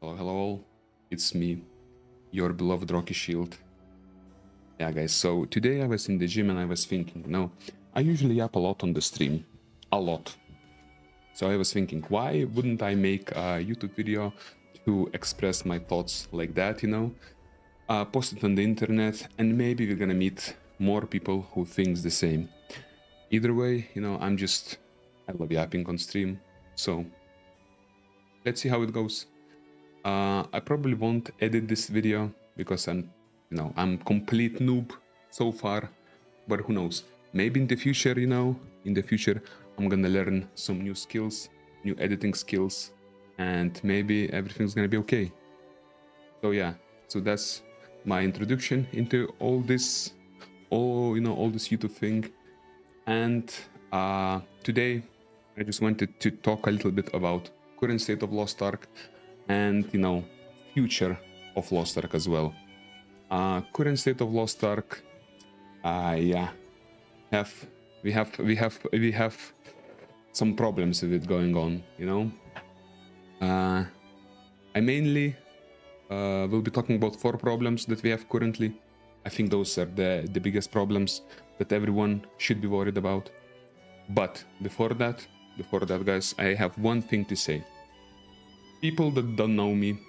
Hello, hello all. It's me, your beloved Rocky Shield. Yeah, guys, so today I was in the gym and I was thinking, I usually yap a lot on the stream. A lot. So I was thinking, why wouldn't I make a YouTube video to express my thoughts like that, post it on the internet, and maybe we're gonna meet more people who thinks the same. Either way, I love yapping on stream, so let's see how it goes. I probably won't edit this video because I'm complete noob so far, but who knows? Maybe in the future, I'm gonna learn some new skills, new editing skills, and maybe everything's gonna be okay. So yeah, so that's my introduction into all this YouTube thing. And today, I just wanted to talk a little bit about current state of Lost Ark and future of Lost Ark as well. Current state of Lost Ark, yeah, we have some problems with it going on. I mainly will be talking about 4 problems that we have currently. I think those are the biggest problems that everyone should be worried about. But before that, guys, I have one thing to say. People that don't know me,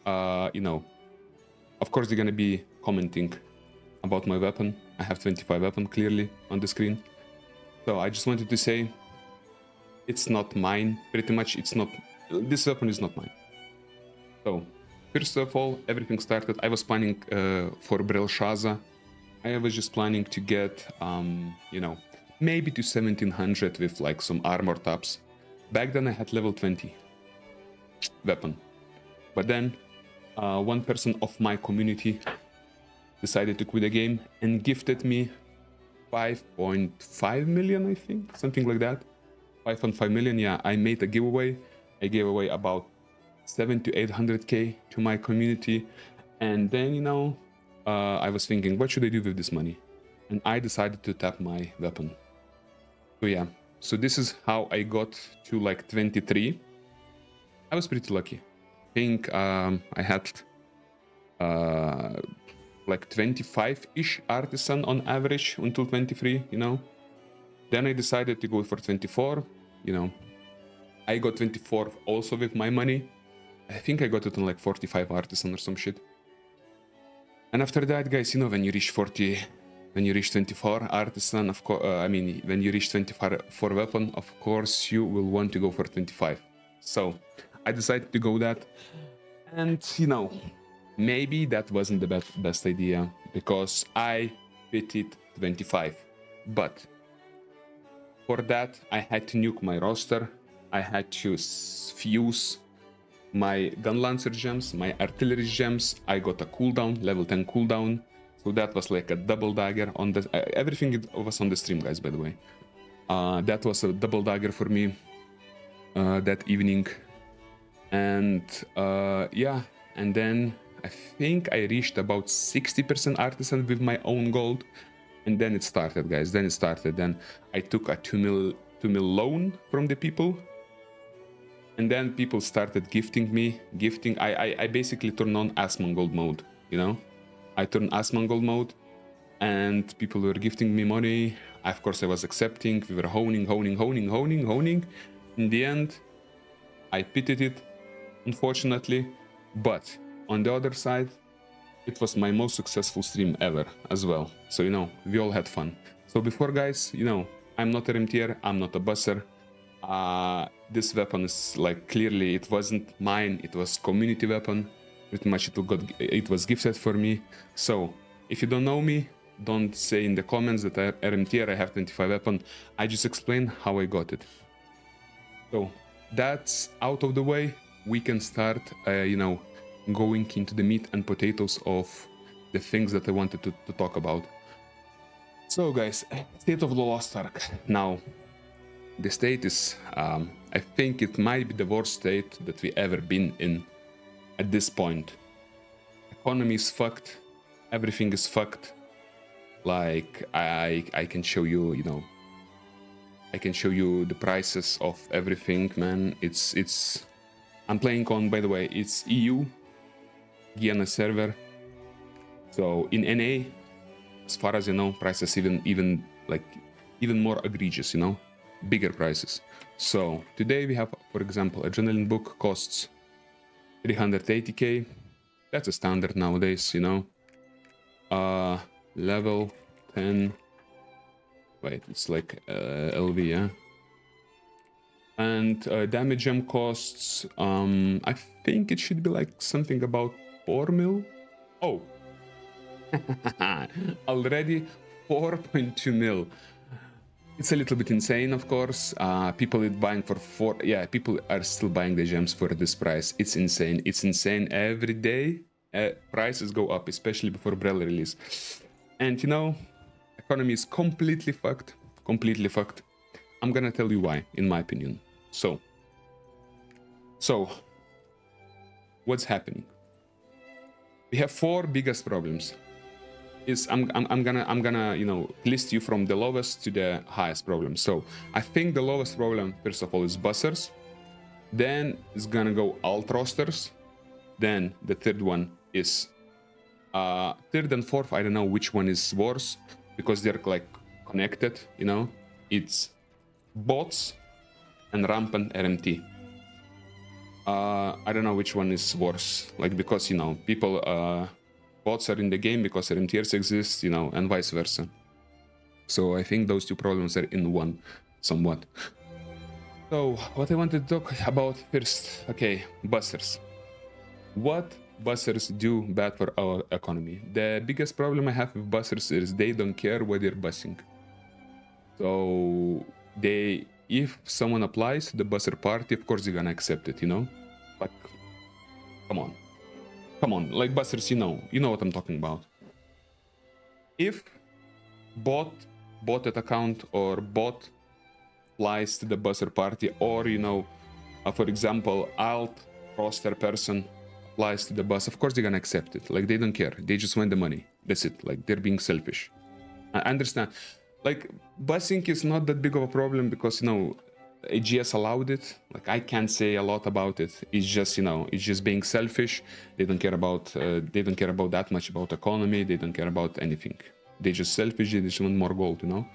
of course they're gonna be commenting about my weapon. I have 25 weapon clearly on the screen. So I just wanted to say, it's not mine. Pretty much, this weapon is not mine. So first of all, everything started. I was planning for Belshaza. I was just planning to get, maybe to 1700 with like some armor tops. Back then I had level 20 weapon. But then one person of my community decided to quit the game and gifted me 5.5 million, I think, something like that. 5.5 million, yeah. I made a giveaway. I gave away about 700 to 800k to my community. And then, I was thinking, what should I do with this money? And I decided to tap my weapon. So yeah, so this is how I got to like 23. I was pretty lucky. I think I had like 25-ish artisan on average until 23, Then I decided to go for 24, I got 24 also with my money. I think I got it on like 45 artisan or some shit. And after that, guys, when you reach 40, when you reach 24 artisan, of course, when you reach 24 for weapon, of course, you will want to go for 25. So I decided to go that. And, maybe that wasn't the best idea because I fitted 25. But for that, I had to nuke my roster. I had to fuse my gun lancer gems, my artillery gems. I got a cooldown, level 10 cooldown. So that was like a double dagger on the everything was on the stream, guys, by the way. That was a double dagger for me that evening. And yeah, and then I think I reached about 60% artisan with my own gold. And then it started, guys. Then I took a 2 mil loan from the people. And then people started gifting me. I basically turned on Asmongold mode, I turned Asmongold mode and people were gifting me money. Of course, I was accepting. We were honing. In the end, I pitied it, unfortunately. But on the other side, it was my most successful stream ever as well. So, we all had fun. So before, guys, I'm not a rentier, I'm not a busser. This weapon is like, clearly it wasn't mine, it was community weapon. Pretty much it was gifted for me. So if you don't know me, don't say in the comments that I'm rentier, I have 25 weapon. I just explain how I got it. So that's out of the way. We can start, going into the meat and potatoes of the things that I wanted to talk about. So guys, State of the Lost Ark. Now, the state is, I think it might be the worst state that we ever been in at this point. Economy is fucked, everything is fucked. Like, I can show you, I can show you the prices of everything, man. It's I'm playing on, by the way, it's EU Guyana server. So in NA, as far as you know, prices even more egregious, you know, bigger prices. So today we have, for example, adrenaline book costs 380k. That's a standard nowadays, you know. Level 10. Wait, it's like LV, yeah. And damage gem costs, I think it should be like something about 4 mil. Oh, already 4.2 mil. It's a little bit insane, of course. People are buying for people are still buying the gems for this price. It's insane. It's insane every day. Prices go up, especially before Brel release. And you know, economy is completely fucked. Completely fucked. I'm gonna tell you why, in my opinion. So what's happening? We have 4 biggest problems. I'm gonna you know, list you from the lowest to the highest problem. So I think the lowest problem, first of all, is buzzers. Then it's gonna go alt rosters. Then the third one is third and fourth, I don't know which one is worse because they're like connected, you know. It's bots and rampant RMT. I don't know which one is worse, like, because, you know, people bots are in the game because RMTers exist, you know, and vice versa. So I think those two problems are in one, somewhat. So what I wanted to talk about first, okay, buzzers. What buzzers do bad for our economy? The biggest problem I have with buzzers is they don't care what they're buzzing. So if someone applies to the buzzer party, of course they're gonna accept it, you know? Like, come on, like buzzers, you know what I'm talking about. If botted account or bot applies to the buzzer party, or, you know, for example, alt roster person applies to the bus, of course they're gonna accept it. Like, they don't care, they just want the money, that's it. Like, they're being selfish. I understand, like, busing is not that big of a problem because, you know, AGS allowed it. Like, I can't say a lot about it. It's just, you know, it's just being selfish. They don't care about that much about economy. They don't care about anything. They just selfish. They just want more gold, you know.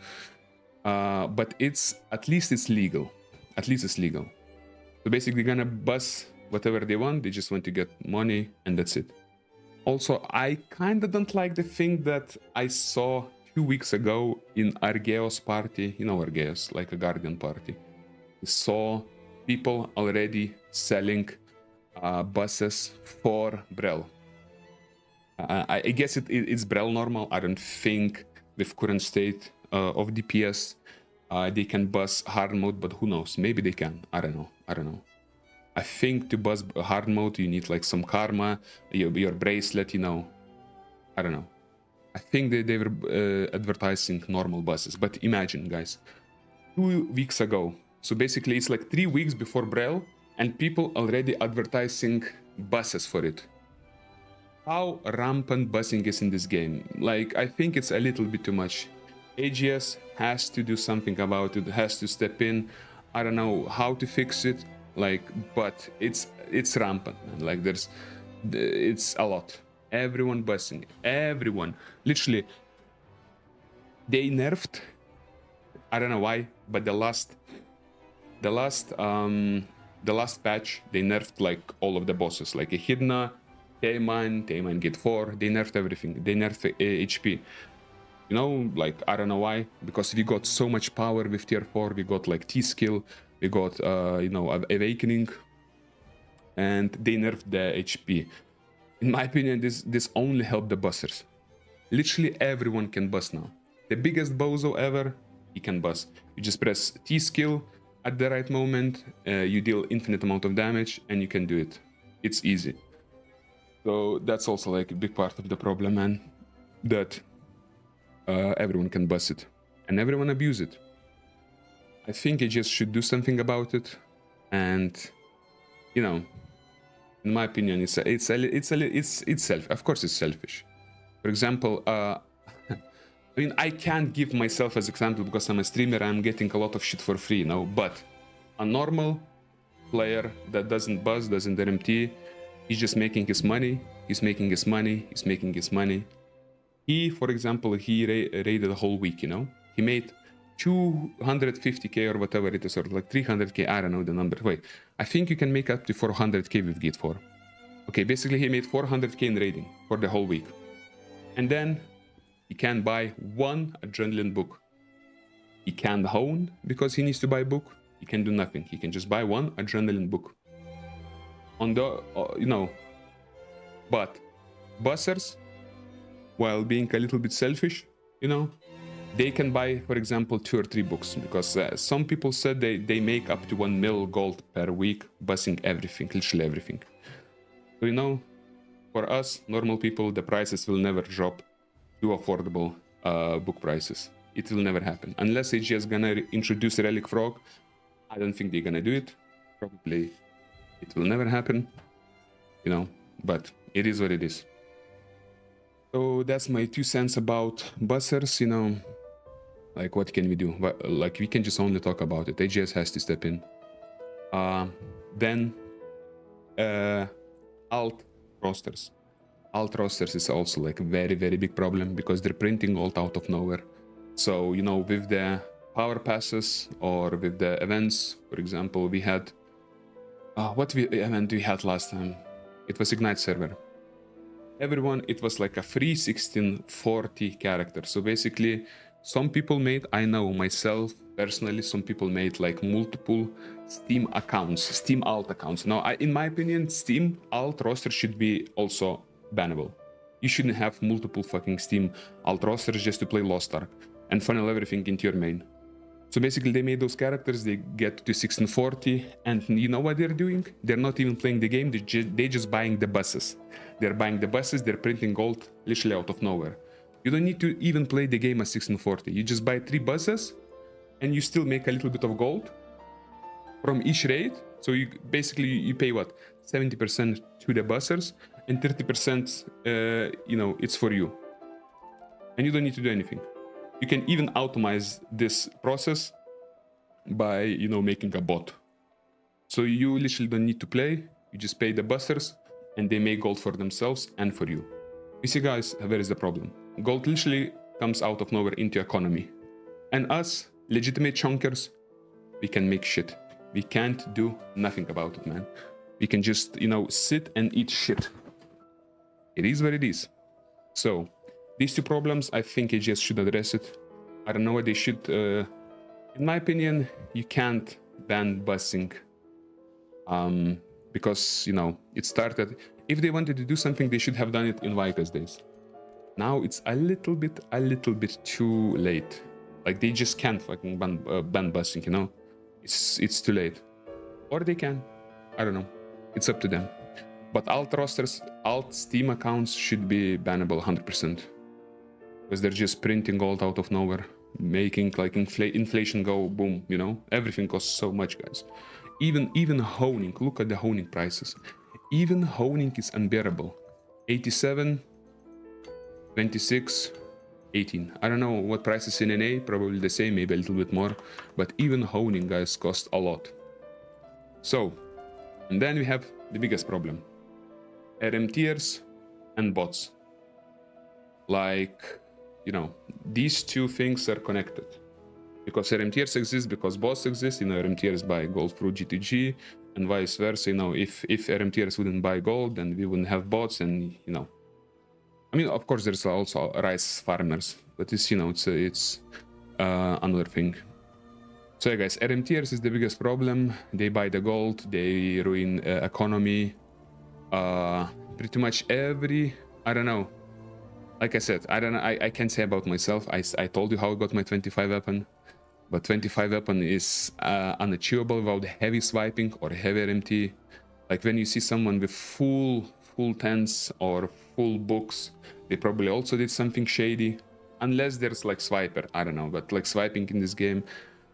But at least it's legal. At least it's legal. So basically, gonna bus whatever they want. They just want to get money, and that's it. Also, I kind of don't like the thing that I saw 2 weeks ago in Argeos party. You know Argeos, like a Guardian party. We saw people already selling buses for Brel. I guess it's Brel normal. I don't think with current state of DPS they can bus hard mode, but who knows? Maybe they can. I don't know. I think to bus hard mode you need like some karma, your bracelet, you know. I don't know. I think they were advertising normal buses, but imagine, guys, 2 weeks ago. So basically it's like 3 weeks before Brel and people already advertising buses for it. How rampant busing is in this game. Like, I think it's a little bit too much. AGS has to do something about it, has to step in. I don't know how to fix it, like, but it's rampant, man. Like, it's a lot. Everyone busing, everyone. Literally, they nerfed, I don't know why, but the last patch, they nerfed like all of the bosses, like Echidna, Taeman, Gate 4, they nerfed everything. They nerfed HP. You know, like, I don't know why, because we got so much power with tier 4, we got like T-skill, we got, you know, Awakening, and they nerfed the HP. In my opinion, this only helped the buzzers. Literally everyone can buzz now. The biggest bozo ever, he can buzz. You just press T-skill at the right moment, you deal infinite amount of damage, and you can do it. It's easy. So that's also like a big part of the problem, man. That everyone can buzz it, and everyone abuse it. I think I just should do something about it, and, you know, in my opinion, it's self. Of course, it's selfish. For example, I mean, I can't give myself as example because I'm a streamer. I'm getting a lot of shit for free, you know. But a normal player that doesn't buzz, doesn't RMT. He's just making his money. He's making his money. He's making his money. He, for example, he raided the whole week, you know? He made 250k or whatever it is, or like 300k, I don't know the number. Wait, I think you can make up to 400k with Git 4. Okay, basically he made 400k in raiding for the whole week. And then he can buy one adrenaline book. He can't hone because he needs to buy a book. He can do nothing. He can just buy one adrenaline book. On the, you know, but bussers, while being a little bit selfish, you know, they can buy, for example, 2 or 3 books, because some people said they make up to 1 mil gold per week, bussing everything, literally everything. So, you know, for us, normal people, the prices will never drop to affordable book prices. It will never happen. Unless they're just gonna introduce Relic Frog, I don't think they're gonna do it. Probably it will never happen, you know, but it is what it is. So that's my 2 cents about bussers, you know. Like, what can we do? Like, we can just only talk about it. AGS has to step in. Then alt rosters. Alt rosters is also like a very, very big problem, because they're printing alt out of nowhere. So, you know, with the power passes or with the events, for example, we had what event we had last time? It was Ignite server. Everyone, it was like a free 1640 character. So basically, some people made, I know myself personally, some people made like multiple Steam accounts, Steam alt accounts. Now, in my opinion, Steam alt roster should be also bannable. You shouldn't have multiple fucking Steam alt rosters just to play Lost Ark and funnel everything into your main. So basically, they made those characters, they get to 1640, and you know what they're doing? They're not even playing the game, they're just buying the buses. They're buying the buses, they're printing gold literally out of nowhere. You don't need to even play the game at 1640. You just buy 3 buses, and you still make a little bit of gold from each raid. So you basically, you pay what? 70% to the bussers, and 30%, you know, it's for you. And you don't need to do anything. You can even automate this process by, you know, making a bot. So you literally don't need to play. You just pay the bussers, and they make gold for themselves and for you. You see, guys, where is the problem? Gold literally comes out of nowhere into economy. And us, legitimate chunkers, we can make shit. We can't do nothing about it, man. We can just, you know, sit and eat shit. It is what it is. So, these 2 problems, I think AGS should address it. I don't know what they should. In my opinion, you can't ban busing. Because, you know, it started. If they wanted to do something, they should have done it in Vikas days. Now it's a little bit too late. Like, they just can't fucking ban busing, you know? It's too late. Or they can. I don't know. It's up to them. But alt rosters, alt Steam accounts should be bannable 100%. Because they're just printing gold out of nowhere. Making like inflation go boom, you know? Everything costs so much, guys. Even honing, look at the honing prices. Even honing is unbearable. 87, 26, 18. I don't know what prices in NA, probably the same, maybe a little bit more. But even honing, guys, cost a lot. So, and then we have the biggest problem. RM tiers and bots. Like, you know, these 2 things are connected. Because RM tiers exist, because bots exist, you know, RM tiers buy gold through GTG, and vice versa. You know, if RM tiers wouldn't buy gold, then we wouldn't have bots, and, you know. I mean, of course, there's also rice farmers, but it's, you know, it's another thing. So yeah, guys, RM tiers is the biggest problem. They buy the gold, they ruin economy. Pretty much every, I don't know. Like I said, I don't know, I can't say about myself. I told you how I got my 25 weapon. But 25 weapon is unachievable without heavy swiping or heavy RMT. Like, when you see someone with full tents or full books, they probably also did something shady. Unless there's like swiper, I don't know. But like, swiping in this game,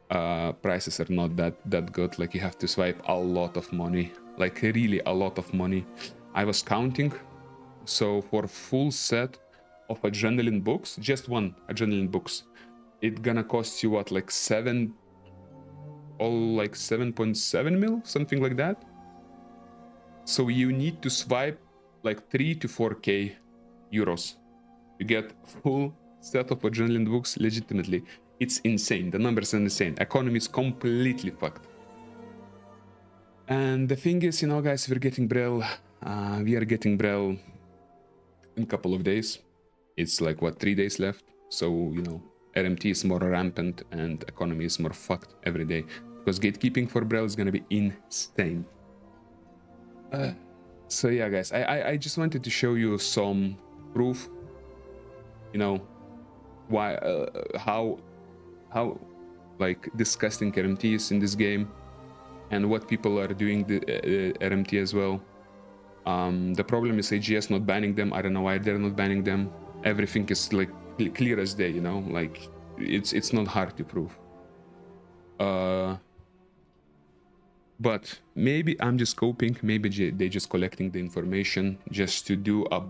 prices are not that good. Like, you have to swipe a lot of money, like really a lot of money. I was counting. So for full set of adrenaline books, just one adrenaline books, it's gonna cost you what, like 7 all like 7.7 mil, something like that. So you need to swipe like 3 to 4k euros to get full set of adrenaline books legitimately. It's insane. The numbers are insane. Economy is completely fucked. And the thing is, you know, guys, we're getting Brel. We are getting Brel in a couple of days. It's like, what, 3 days left? So, you know, RMT is more rampant and economy is more fucked every day. Because gatekeeping for Brel is gonna be insane. So yeah, guys, I just wanted to show you some proof, you know, why, how like disgusting RMT is in this game, and what people are doing the RMT as well. The problem is AGS not banning them. I don't know why they're not banning them. Everything is like clear as day, you know, like it's not hard to prove. But maybe I'm just coping. Maybe they're just collecting the information just to do a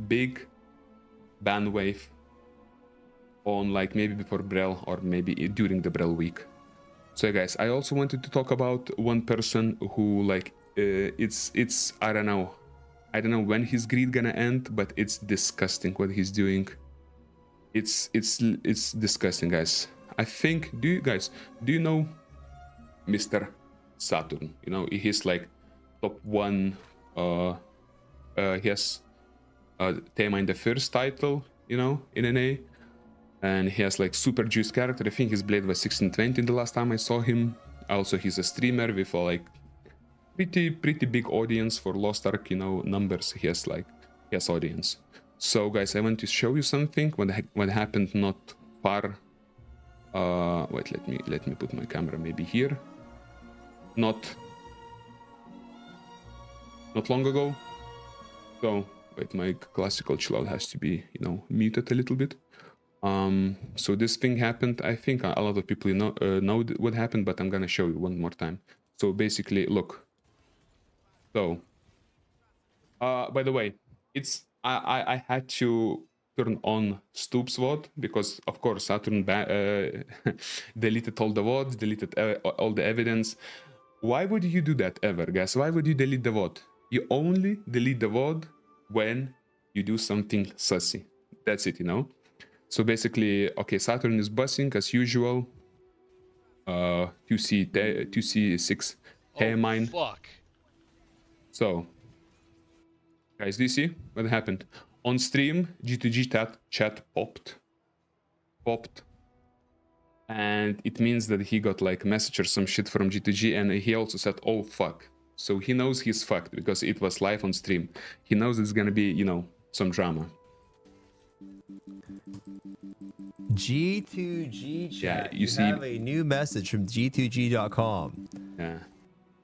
big ban wave on, like, maybe before Brel or maybe during the Brel week. So guys, I also wanted to talk about one person who, like, it's I don't know when his greed gonna end, but it's disgusting what he's doing. It's disgusting, guys. I think, do you know Mr. Saturn? You know, he's like top 1. He has Tema in the first title, you know, in NA, and he has like super juice character. I think his blade was 1620 the last time I saw him. Also, he's a streamer with a like pretty big audience for Lost Ark, you know, numbers. He has audience. So guys, I want to show you something what happened not far. Wait, let me put my camera maybe here. Not long ago. So wait, my classical chill out has to be, you know, muted a little bit. So this thing happened. I think a lot of people know what happened, but I'm gonna show you one more time. So basically, look. So, by the way, I had to turn on Stoops VOD because, of course, Saturn deleted all the VODs, deleted all the evidence. Why would you do that ever, guys? Why would you delete the VOD? You only delete the VOD when you do something sussy. That's it, you know? So basically, okay, Saturn is bussing as usual. 2C6 mine. Fuck. So, guys, do you see what happened? On stream, G2G chat popped. And it means that he got like a message or some shit from G2G, and he also said, oh fuck. So he knows he's fucked because it was live on stream. He knows it's gonna be, you know, some drama. G2G chat. Yeah, you see, have a new message from G2G.com. Yeah.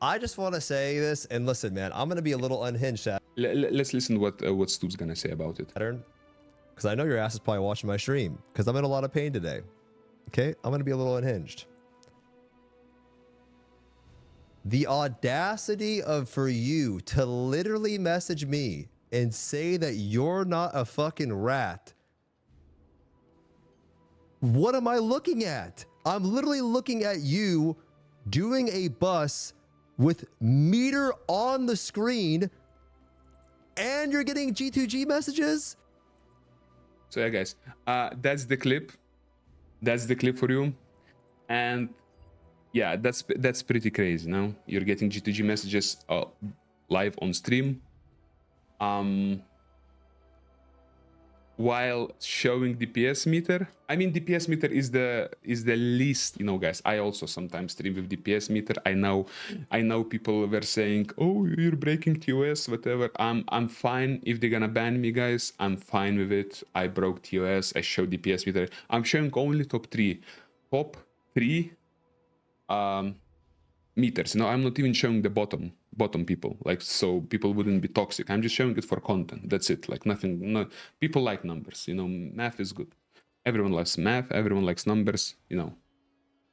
I just want to say this, and listen, man, I'm gonna be a little unhinged, Let's listen what Stu's gonna say about it. Saturn, because I know your ass is probably watching my stream, because I'm in a lot of pain today. Okay, I'm gonna be a little unhinged. The audacity for you to literally message me and say that you're not a fucking rat. What am I looking at? I'm literally looking at you doing a bus with meter on the screen, and you're getting G2G messages? So yeah, guys, that's the clip. That's the clip for you. And yeah, that's pretty crazy, no? You're getting G2G messages live on stream. While showing DPS meter. I mean, DPS meter is the least, you know, guys. I also sometimes stream with DPS meter. I know people were saying, oh, you're breaking TOS, whatever. I'm fine if they're gonna ban me, guys. I'm fine with it. I broke TOS. I showed DPS meter. I'm showing only top three meters. No, I'm not even showing the bottom people, like, so people wouldn't be toxic. I'm just showing it for content. That's it. Like, nothing. No, people like numbers, you know. Math is good. Everyone likes math. Everyone likes numbers, you know.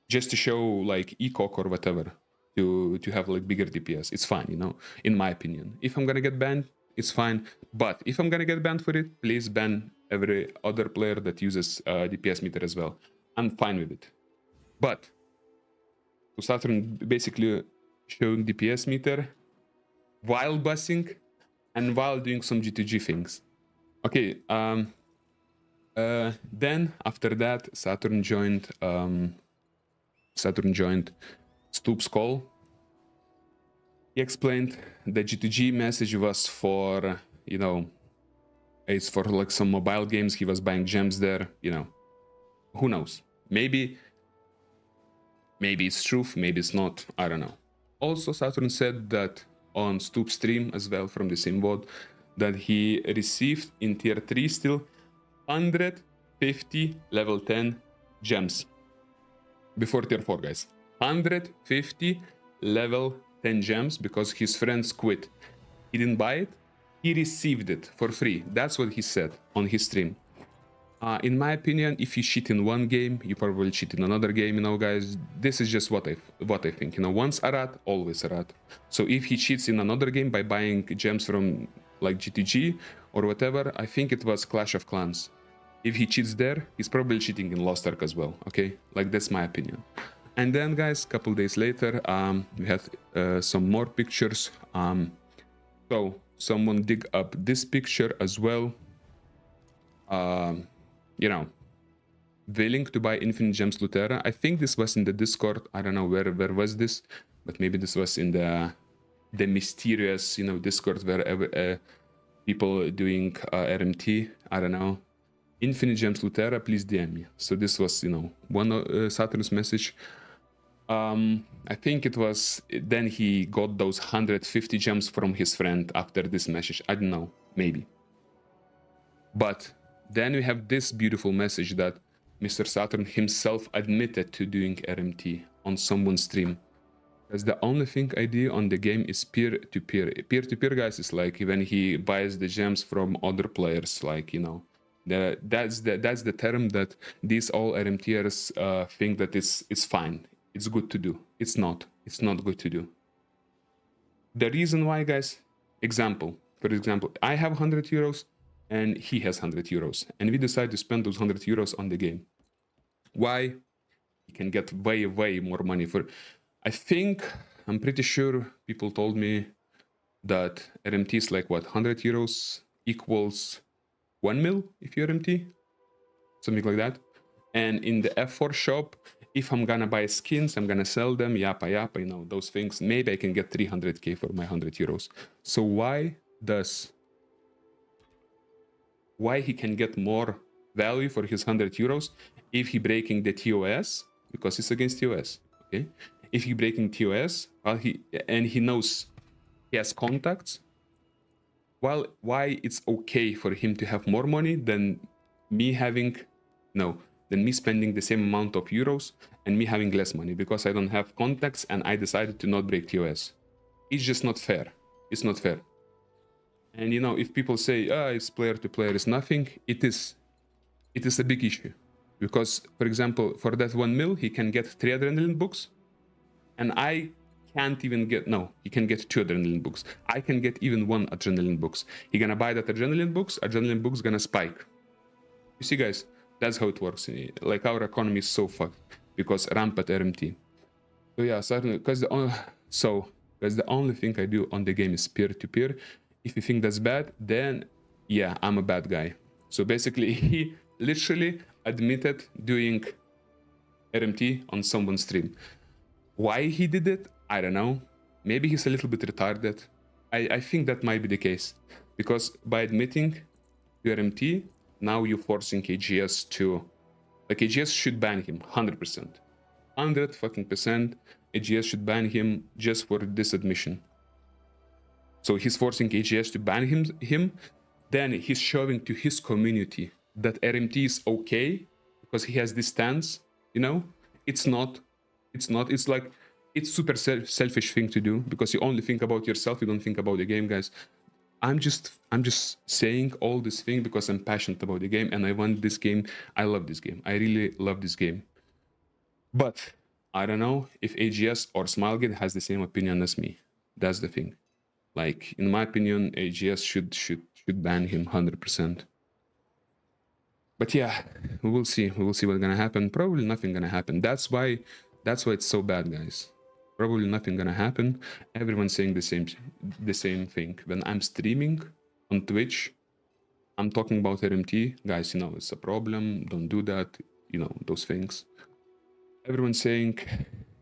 Just to show like ecoc or whatever, to have like bigger DPS, it's fine, you know. In my opinion, if I'm gonna get banned, it's fine. But if I'm gonna get banned for it, please ban every other player that uses DPS meter as well. I'm fine with it. But So Saturn basically showing DPS meter while bussing and while doing some G2G things. Okay, then after that, Saturn joined Stoop's call. He explained the G2G message was for, you know, it's for like some mobile games. He was buying gems there, you know. Who knows? Maybe it's truth, maybe it's not. I don't know. Also, Saturn said that on Stoop stream as well from the same VOD that he received in tier 3 still 150 level 10 gems before tier 4, guys. 150 level 10 gems because his friends quit. He didn't buy it, he received it for free. That's what he said on his stream. In my opinion, if you cheat in one game, you probably cheat in another game, you know, guys. This is just what I think, you know. Once a rat, always a rat. So if he cheats in another game by buying gems from like GTG or whatever, I think it was Clash of Clans. If he cheats there, he's probably cheating in Lost Ark as well, okay? Like, that's my opinion. And then, guys, a couple days later, we had some more pictures. So someone dig up this picture as well. You know, willing to buy infinite gems Lutera. I think this was in the Discord. I don't know where was this, but maybe this was in the mysterious, you know, Discord where people doing RMT. I don't know. Infinite gems Lutera, please DM me. So this was, you know, one Saturn's message. I think it was then he got those 150 gems from his friend after this message. I don't know, maybe. But then we have this beautiful message that Mr. Saturn himself admitted to doing RMT on someone's stream. Because the only thing I do on the game is peer-to-peer. Peer-to-peer, guys, is like when he buys the gems from other players, like, you know. That's the term that these all RMTers think that it's fine. It's good to do. It's not good to do. The reason why, guys, for example, I have 100 euros and he has 100 euros, and we decide to spend those 100 euros on the game. Why? He can get way more money for. I'm pretty sure people told me that RMT is like what, 100 euros equals 1 mil if you RMT, something like that. And in the F4 shop, if I'm gonna buy skins, I'm gonna sell them, yappa, you know, those things, maybe I can get 300k for my 100 euros. So why he can get more value for his 100 euros if he breaking the TOS, because it's against TOS, okay? If he breaking TOS, he knows he has contacts, why it's okay for him to have more money than me spending the same amount of euros and me having less money because I don't have contacts and I decided to not break TOS. It's just not fair. It's not fair. And you know, if people say, it's player to player is nothing, it is a big issue. Because, for example, for that 1 mil, he can get 3 adrenaline books. And I can't even get, he can get 2 adrenaline books. I can get even 1 adrenaline books. He gonna buy that adrenaline books gonna spike. You see, guys, that's how it works. Like, our economy is so fucked because rampant RMT. So yeah, certainly, because the only thing I do on the game is peer-to-peer. If you think that's bad, then yeah, I'm a bad guy. So basically, he literally admitted doing RMT on someone's stream. Why he did it, I don't know. Maybe he's a little bit retarded. I think that might be the case. Because by admitting to RMT, now you're forcing AGS to... Like, AGS should ban him, 100%. 100% AGS should ban him just for this admission. So he's forcing AGS to ban him. Then he's showing to his community that RMT is okay because he has this stance, you know? It's not. It's like, it's super selfish thing to do because you only think about yourself, you don't think about the game, guys. I'm just saying all this thing because I'm passionate about the game and I want this game. I love this game. I really love this game. But I don't know if AGS or Smilegate has the same opinion as me. That's the thing. Like, in my opinion, AGS should ban him 100%. But yeah, we will see. We will see what's gonna happen. Probably nothing gonna happen. That's why That's why it's so bad, guys. Probably nothing gonna happen. Everyone's saying the same thing. When I'm streaming on Twitch, I'm talking about RMT, guys. You know, it's a problem. Don't do that. You know, those things. Everyone's saying,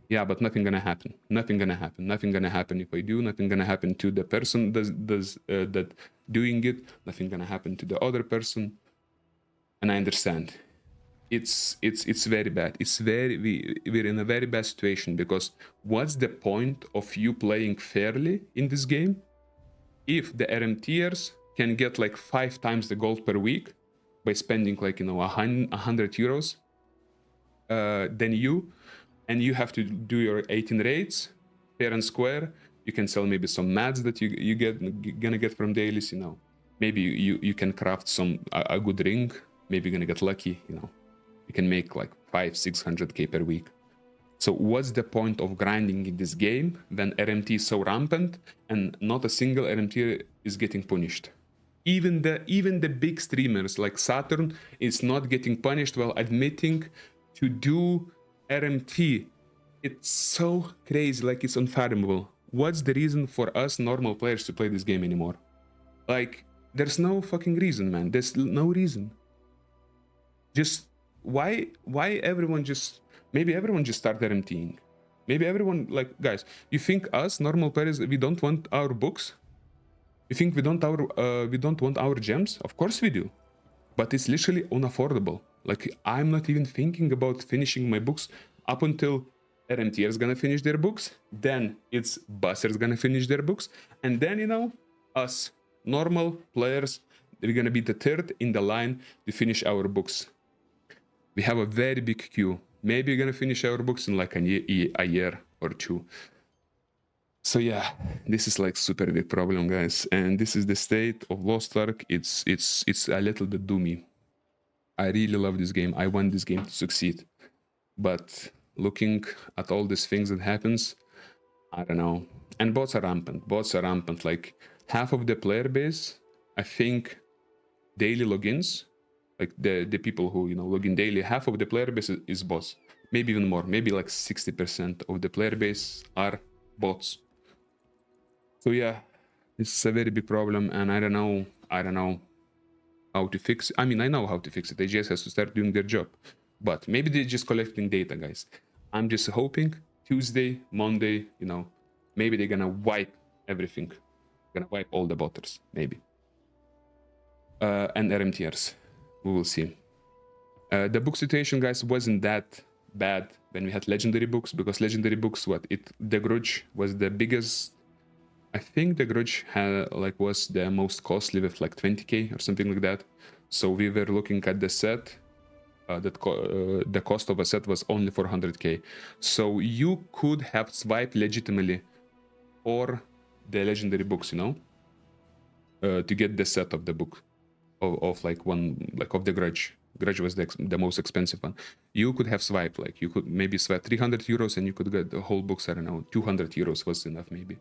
yeah, but nothing gonna happen. Nothing gonna happen. Nothing gonna happen if I do. Nothing gonna happen to the person that doing it. Nothing gonna happen to the other person. And I understand. It's very bad. We're in a very bad situation, because what's the point of you playing fairly in this game if the RMTers can get like 5 times the gold per week by spending like, you know, 100 euros than you, and you have to do your 18 raids fair and square. You can sell maybe some mats that gonna get from dailies, you know. Maybe you can craft a good ring. Maybe you're gonna get lucky, you know. You can make like 500-600k per week. So what's the point of grinding in this game when RMT is so rampant and not a single RMT is getting punished? Even the big streamers like Saturn is not getting punished while admitting to do RMT. It's so crazy, like it's unfathomable. What's the reason for us normal players to play this game anymore? Like, there's no fucking reason, man. There's no reason. Just why everyone just, maybe everyone just start RMTing. Maybe everyone, like, guys, you think us normal players, we don't want our books? You think we don't want our gems? Of course we do. But it's literally unaffordable. Like, I'm not even thinking about finishing my books up until RMTers gonna finish their books, then it's bussers gonna finish their books, and then, you know, us normal players, we're gonna be the third in the line to finish our books. We have a very big queue. Maybe we're gonna finish our books in like a year or two. So yeah, this is like super big problem, guys, and this is the State of Lost Ark. It's a little bit doomy. I really love this game. I want this game to succeed, but looking at all these things that happens, I don't know. And bots are rampant. Like, half of the player base, I think, daily logins, like the people who, you know, log in daily, half of the player base is bots. Maybe even more. Maybe like 60% of the player base are bots. So yeah, this is a very big problem, and I don't know how to fix it. I mean, I know how to fix it. AGS has to start doing their job. But maybe they're just collecting data, guys. I'm just hoping Tuesday, Monday, you know, maybe they're gonna wipe everything. Gonna wipe all the botters, maybe. And RMTers. We will see. The book situation, guys, wasn't that bad when we had legendary books, because legendary books, the Grudge was the biggest. I think the Grudge was the most costly with like 20k or something like that. So we were looking at the set. The cost of a set was only 400k. So you could have swiped legitimately for the legendary books, you know, to get the set of the book of the Grudge. Grudge was the most expensive one. You could have swiped, like, you could maybe swipe 300 euros and you could get the whole books. I don't know, 200 euros was enough maybe.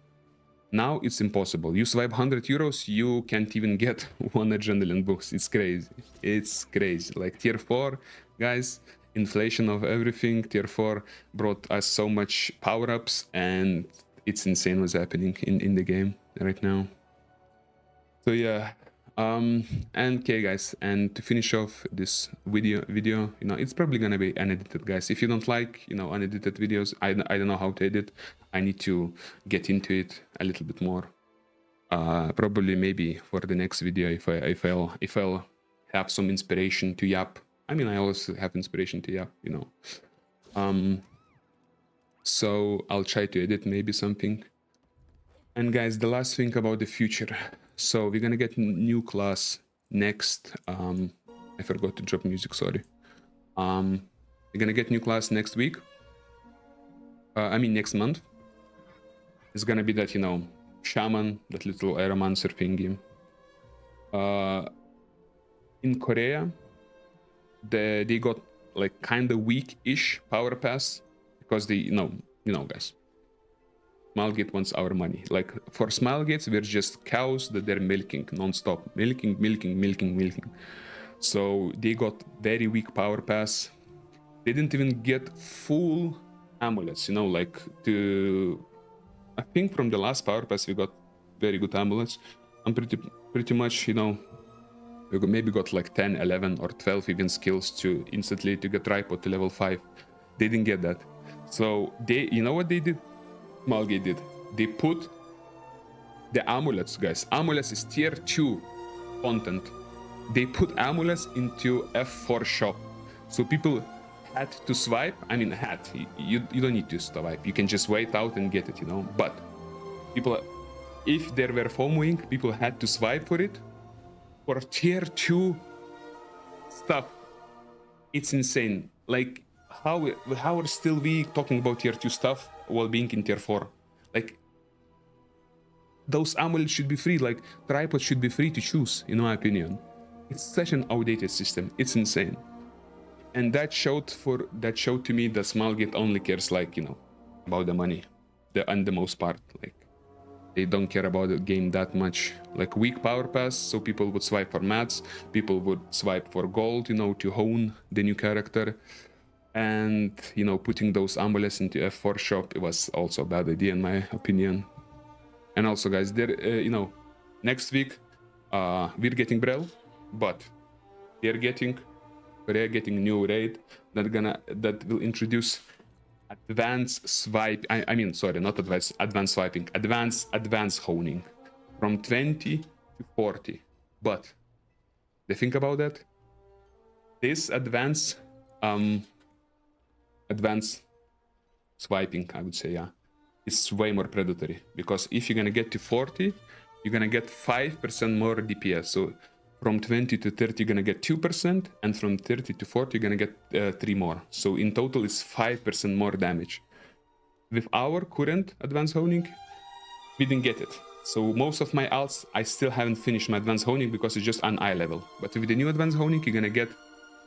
Now it's impossible. You swipe 100 euros, you can't even get one adrenaline books. It's crazy. It's crazy. Like, tier 4, guys, inflation of everything. Tier 4 brought us so much power-ups, and it's insane what's happening in the game right now. So yeah, and okay, guys, and to finish off this video, you know, it's probably gonna be unedited, guys. If you don't like, you know, unedited videos, I don't know how to edit. I need to get into it a little bit more. Probably maybe for the next video, if I'll have some inspiration to yap. I mean, I always have inspiration to yap, you know. So I'll try to edit maybe something. And guys, the last thing about the future. So we're gonna get new class next. I forgot to drop music, sorry. We're gonna get new class next week. I mean next month. It's gonna be that, you know, shaman, that little aeromancer thingy. In Korea, they got like kind of weak-ish power pass because they, you know, guys. Smilegate wants our money. Like, for Smilegates, we're just cows that they're milking non-stop. Milking. So they got very weak power pass. They didn't even get full amulets, you know, like I think from the last power pass we got very good amulets. I'm pretty much, you know, we maybe got like 10, 11 or 12 even skills to instantly to get tripod to level 5. They didn't get that. So they, you know what they did? Malgate did. They put the amulets, guys. Amulets is tier 2 content. They put amulets into F4 shop. So people had to swipe. I mean, you don't need to swipe. You can just wait out and get it, you know. But people, if there were FOMOing, people had to swipe for it. For tier 2 stuff, it's insane. Like, how are still we talking about tier 2 stuff while being in tier 4? Like, those amulets should be free. Like, tripods should be free to choose, in my opinion. It's such an outdated system. It's insane. And that showed to me that Smilegate only cares, like, you know, about the money, and the most part. Like, they don't care about the game that much. Like, weak power pass, so people would swipe for mats, people would swipe for gold, you know, to hone the new character. And, you know, putting those amulets into F4 shop, it was also a bad idea in my opinion. And also, guys, there, you know, next week we're getting Brel, but they're getting new raid that will introduce advanced swipe. I mean, sorry, not advanced swiping, advanced honing from 20 to 40. But they think about that. This advanced swiping, I would say, yeah, is way more predatory, because if you're gonna get to 40, you're gonna get 5% more DPS. So from 20 to 30, you're gonna get 2%, and from 30 to 40, you're gonna get 3 more. So in total, it's 5% more damage. With our current advanced honing, we didn't get it. So most of my alts, I still haven't finished my advanced honing because it's just an eye level. But with the new advanced honing, you're gonna get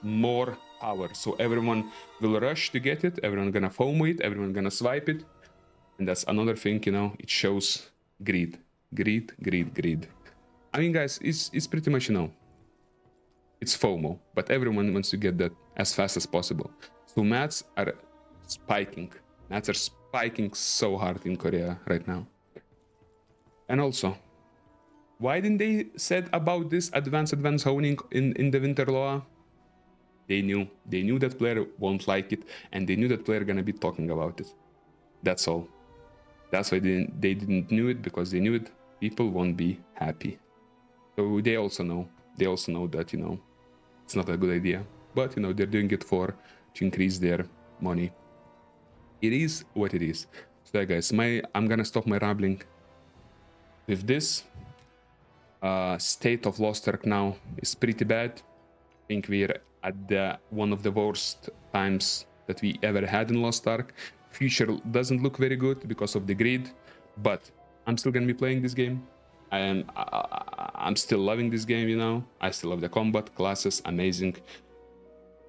more power. So everyone will rush to get it, everyone gonna FOMO it, everyone gonna swipe it. And that's another thing, you know, it shows greed. I mean, guys, it's pretty much, you know, it's FOMO, but everyone wants to get that as fast as possible. So mats are spiking. Mats are spiking so hard in Korea right now. And also, why didn't they said about this advanced honing in the Winter Law? They knew that player won't like it, and they knew that player gonna be talking about it. That's all. That's why they didn't knew it, because they knew it. People won't be happy. So they also know that, you know, it's not a good idea. But, you know, they're doing it to increase their money. It is what it is. So yeah, guys, I'm gonna stop my rambling with this. State of Lost Ark now is pretty bad. I think we're at one of the worst times that we ever had in Lost Ark. Future doesn't look very good because of the greed, but I'm still gonna be playing this game. I'm still loving this game, you know. I still love the combat, classes, amazing.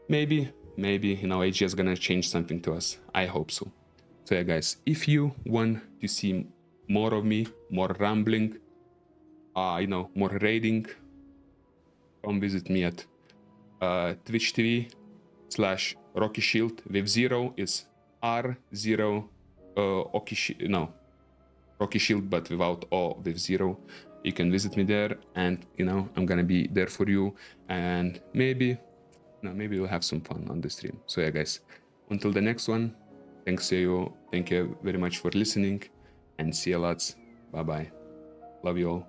Maybe, you know, AG is gonna change something to us. I hope so. So yeah, guys, if you want to see more of me, more rambling, you know, more raiding, come visit me at Twitch TV/Rocky Shield. With 0 is R0 Rocky Shield, but without O, with 0. You can visit me there, and, you know, I'm gonna be there for you, and maybe we'll have some fun on the stream. So yeah, guys, until the next one, thank you very much for listening, and see you lots. Bye bye. Love you all.